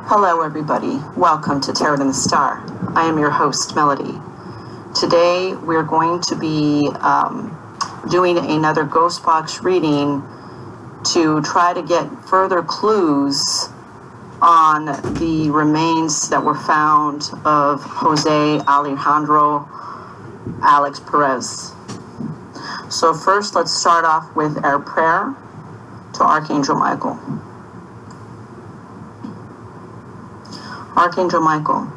Hello everybody, welcome to Tarot and the Star. I am your host, Melody. Today we're going to be doing another ghost box reading to try to get further clues on the remains that were found of Jose Alejandro Alex Perez. So first let's start off with our prayer to Archangel Michael. Archangel Michael,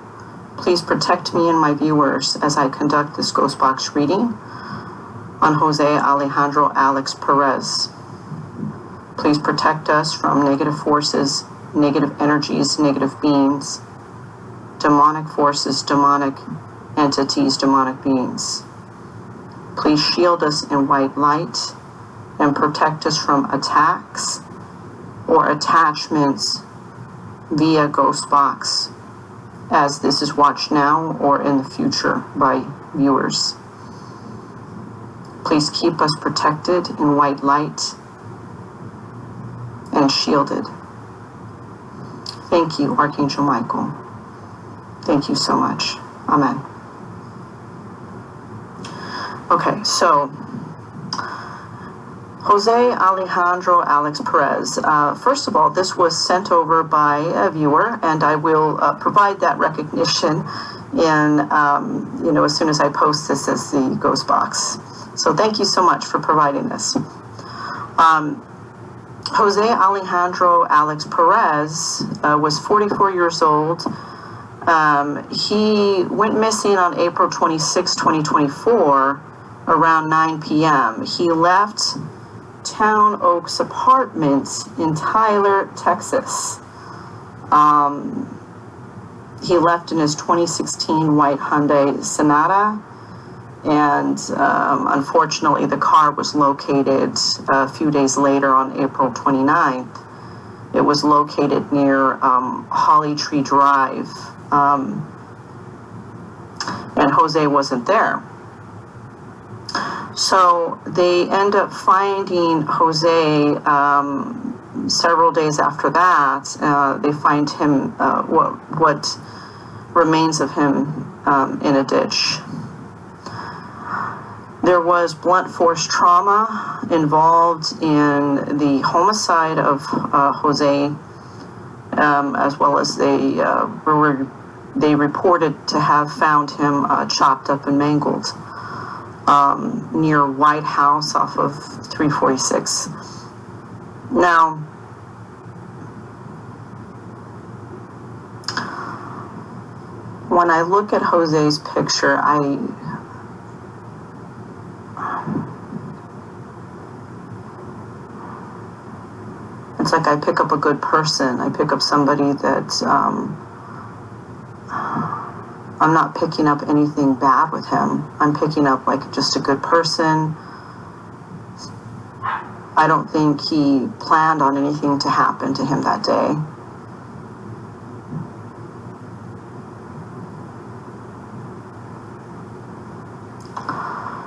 please protect me and my viewers as I conduct this ghost box reading on Jose Alejandro Alex Perez. Please protect us from negative forces, negative energies, negative beings, demonic forces, demonic entities, demonic beings. Please shield us in white light and protect us from attacks or attachments via ghost box, as this is watched now or in the future by viewers. Please keep us protected in white light and shielded. Thank you, Archangel Michael. Thank you so much. Amen. Okay, so Jose Alejandro Alex Perez. First of all, this was sent over by a viewer, and I will provide that recognition in, as soon as I post this as the ghost box. So thank you so much for providing this. Jose Alejandro Alex Perez was 44 years old. He went missing on April 26, 2024, around 9 p.m. He left Town Oaks Apartments in Tyler, Texas. He left in his 2016 white Hyundai Sonata, and unfortunately the car was located a few days later on April 29th. It was located near Holly Tree Drive, and Jose wasn't there. So they end up finding Jose several days after that. They find him, what remains of him in a ditch. There was blunt force trauma involved in the homicide of Jose, as well as they reported to have found him chopped up and mangled near White House off of 346. Now, when I look at Jose's picture, it's like I pick up a good person. I pick up somebody that I'm not picking up anything bad with him. I'm picking up like just a good person. I don't think he planned on anything to happen to him that day.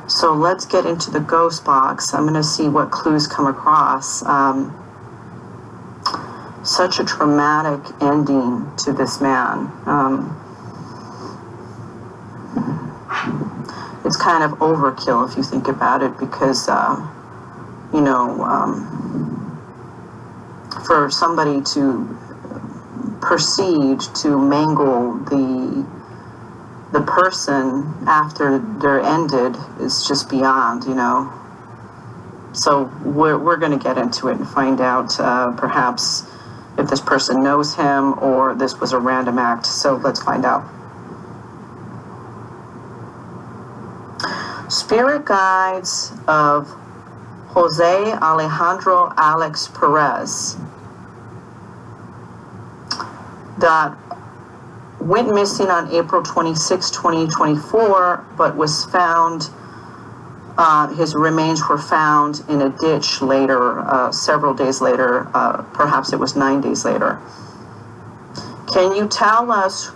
So let's get into the ghost box. I'm going to see what clues come across. Such a traumatic ending to this man. It's kind of overkill if you think about it, because, for somebody to proceed to mangle the person after they're ended is just beyond, So we're going to get into it and find out perhaps if this person knows him or this was a random act. So let's find out. Spirit guides of Jose Alejandro Alex Perez that went missing on April 26, 2024, but was found, his remains were found in a ditch later, several days later, perhaps it was 9 days later. Can you tell us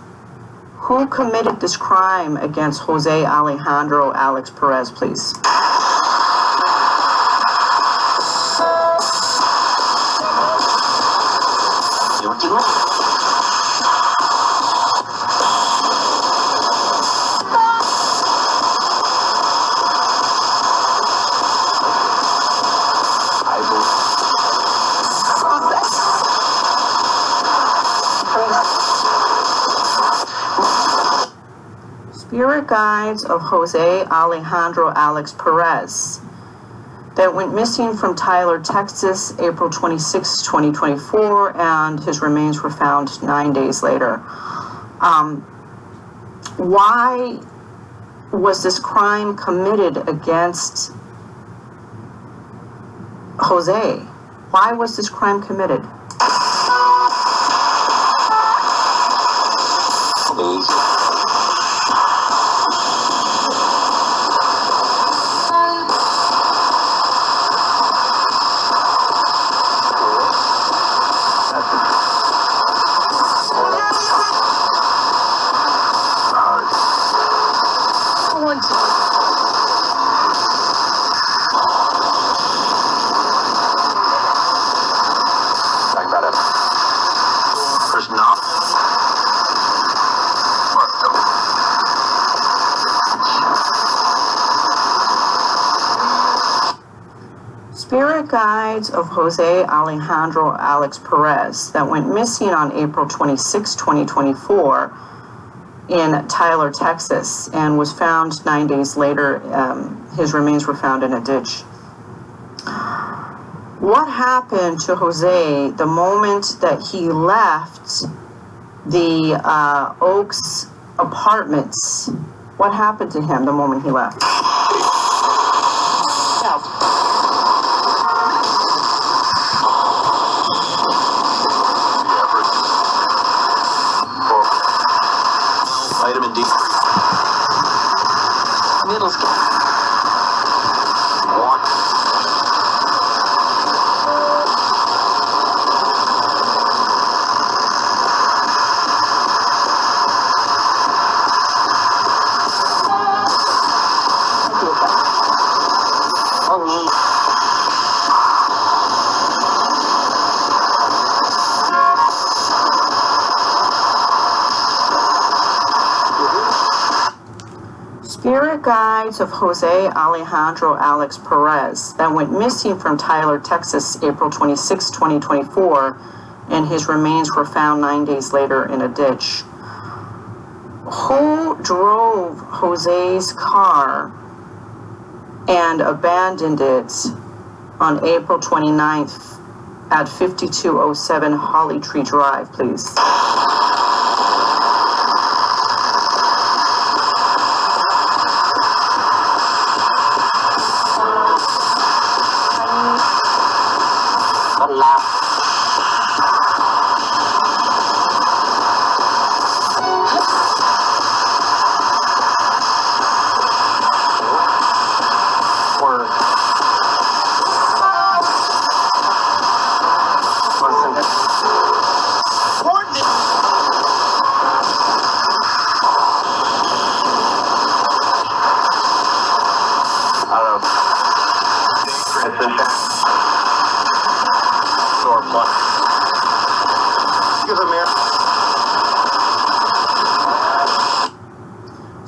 who committed this crime against Jose Alejandro Alex Perez, please? Spirit guides of Jose Alejandro Alex Perez that went missing from Tyler, Texas, April 26, 2024, and his remains were found 9 days later. Why was this crime committed against Jose? Why was this crime committed? Spirit guides of Jose Alejandro Alex Perez that went missing on April 26, 2024 in Tyler, Texas, and was found 9 days later. His remains were found in a ditch. What happened to Jose the moment that he left the Oaks Apartments? What happened to him the moment he left? Vitamin D. Middle school. Walk. Spirit guides of Jose Alejandro Alex Perez that went missing from Tyler, Texas, April 26, 2024, and his remains were found 9 days later in a ditch. Who drove Jose's car and abandoned it on April 29th at 5207 Holly Tree Drive, please?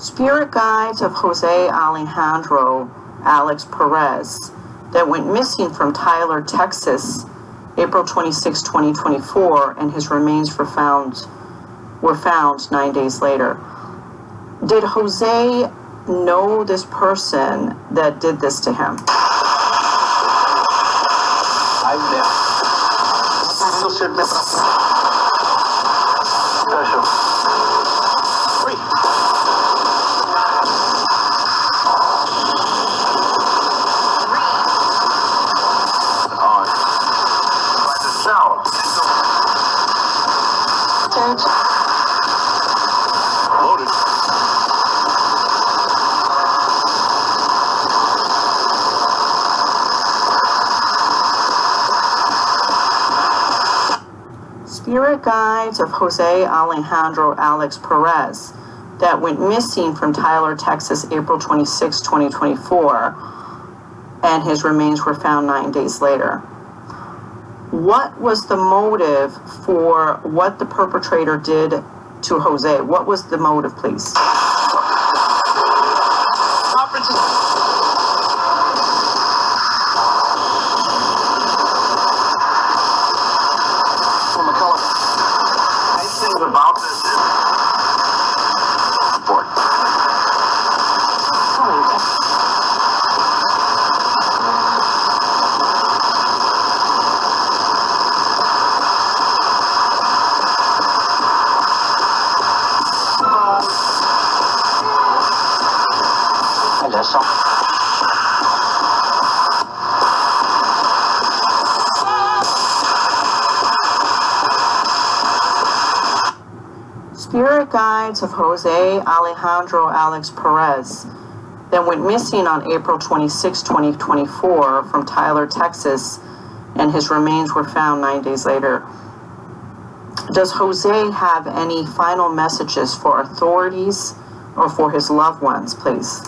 Spirit guides of Jose Alejandro Alex Perez that went missing from Tyler, Texas, April 26, 2024, and his remains were found 9 days later. Did Jose know this person that did this to him? Spirit guides of Jose Alejandro Alex Perez that went missing from Tyler, Texas, April 26, 2024, and his remains were found 9 days later. What was the motive for what the perpetrator did to Jose? What was the motive, please? About this. Spirit guides of Jose Alejandro Alex Perez that went missing on April 26, 2024 from Tyler, Texas, and his remains were found 9 days later. Does Jose have any final messages for authorities or for his loved ones, please?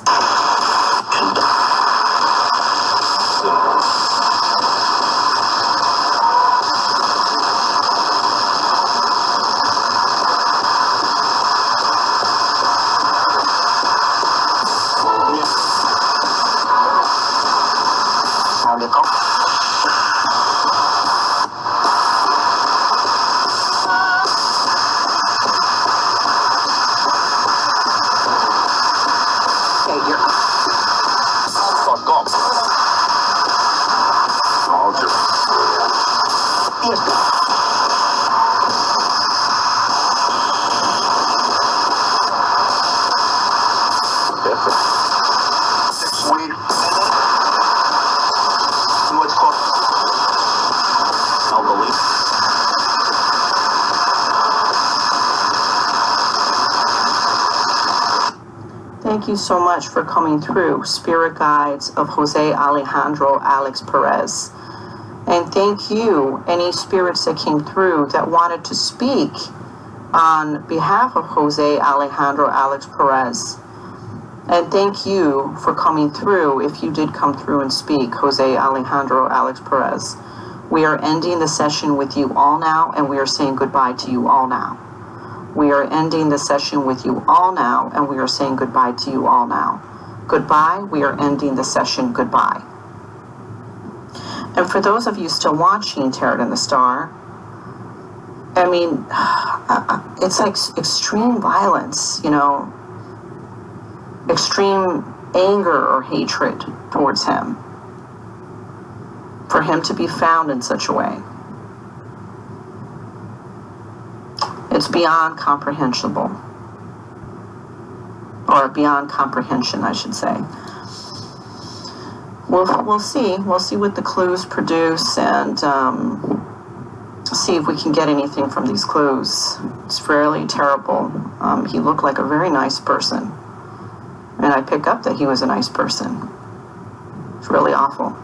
Thank you so much for coming through, Spirit Guides of Jose Alejandro Alex Perez. And thank you, any spirits that came through that wanted to speak on behalf of Jose Alejandro Alex Perez. And thank you for coming through, if you did come through and speak, Jose Alejandro Alex Perez. We are ending the session with you all now, and we are saying goodbye to you all now. We are ending the session with you all now, and we are saying goodbye to you all now. Goodbye. We are ending the session. Goodbye. And for those of you still watching Tarot in the Star, I mean, it's like extreme violence, you know, extreme anger or hatred towards him, for him to be found in such a way. It's beyond comprehensible, or beyond comprehension, I should say. We'll see. We'll see what the clues produce, and see if we can get anything from these clues. It's fairly terrible. He looked like a very nice person, and I pick up that he was a nice person. It's really awful.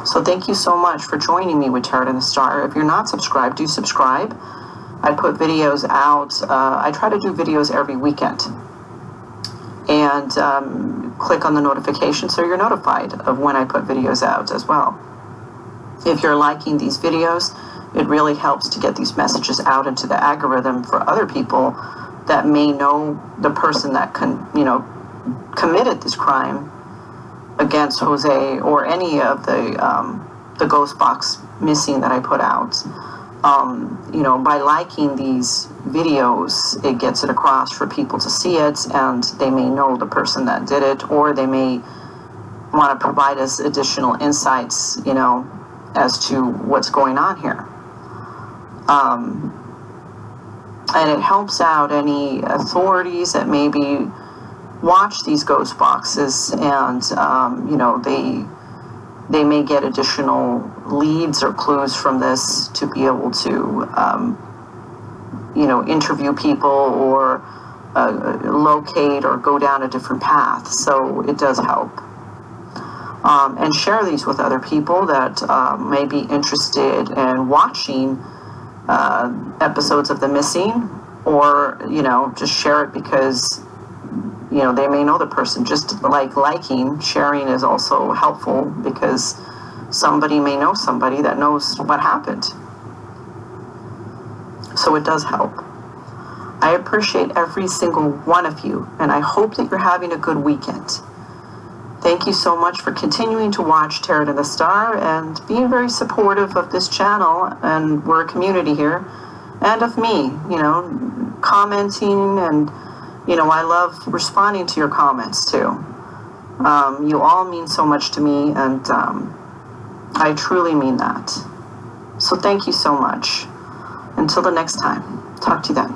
So thank you so much for joining me with Tarot in the Star. If you're not subscribed, do subscribe. I put videos out. I try to do videos every weekend. And click on the notification so you're notified of when I put videos out as well. If you're liking these videos, it really helps to get these messages out into the algorithm for other people that may know the person that committed this crime against Jose, or any of the ghost box missing that I put out. By liking these videos, it gets it across for people to see it, and they may know the person that did it, or they may want to provide us additional insights, as to what's going on here. And it helps out any authorities that maybe watch these ghost boxes, and, they may get additional leads or clues from this to be able to, interview people, or locate or go down a different path. So it does help. And share these with other people that may be interested in watching episodes of The Missing, or, just share it because, they may know the person. Just like liking, sharing is also helpful, because somebody may know somebody that knows what happened. So it does help. I appreciate every single one of you, and I hope that you're having a good weekend. Thank you so much for continuing to watch Tarot in the Star and being very supportive of this channel, and we're a community here, and of me, commenting, and, I love responding to your comments too. You all mean so much to me, and I truly mean that. So thank you so much. Until the next time, talk to you then.